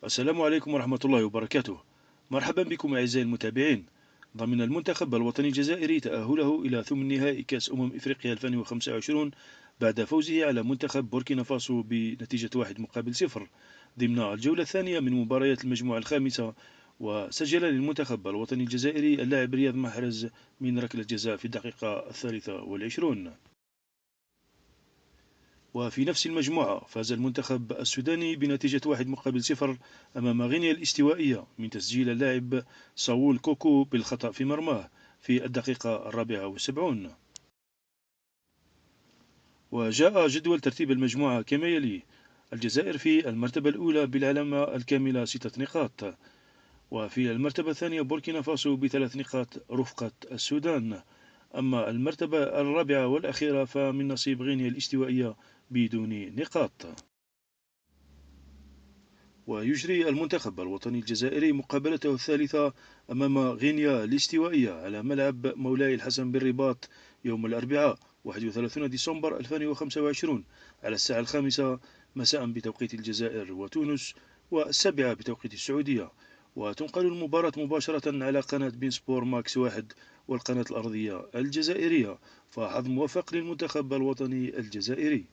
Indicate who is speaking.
Speaker 1: السلام عليكم ورحمة الله وبركاته. مرحبا بكم أعزائي المتابعين. ضمن المنتخب الوطني الجزائري تأهله إلى ثمن نهائي كأس إفريقيا 2025 بعد فوزه على منتخب بوركينا فاسو بنتيجة 1-0 ضمن الجولة الثانية من مباريات المجموعة الخامسة. وسجل للمنتخب الوطني الجزائري اللاعب رياض محرز من ركلة جزاء في الدقيقة 23. وفي نفس المجموعة فاز المنتخب السوداني بنتيجة 1-0 أمام غينيا الاستوائية من تسجيل اللاعب صاول كوكو بالخطأ في مرماه في الدقيقة 74. وجاء جدول ترتيب المجموعة كما يلي: الجزائر في المرتبة الأولى بالعلامة الكاملة 6 نقاط، وفي المرتبة الثانية بوركينا فاسو ب3 نقاط رفقة السودان. أما المرتبة الرابعة والأخيرة فمن نصيب غينيا الاستوائية بدون نقاط. ويجري المنتخب الوطني الجزائري مقابلته الثالثة أمام غينيا الاستوائية على ملعب مولاي الحسن بالرباط يوم الأربعاء 31 ديسمبر 2025 على الساعة 5 مساء بتوقيت الجزائر وتونس، والسابعة بتوقيت السعودية. وتنقل المباراة مباشرة على قناة بين سبور ماكس 1 والقناة الأرضية الجزائرية. فحظ موفق للمنتخب الوطني الجزائري.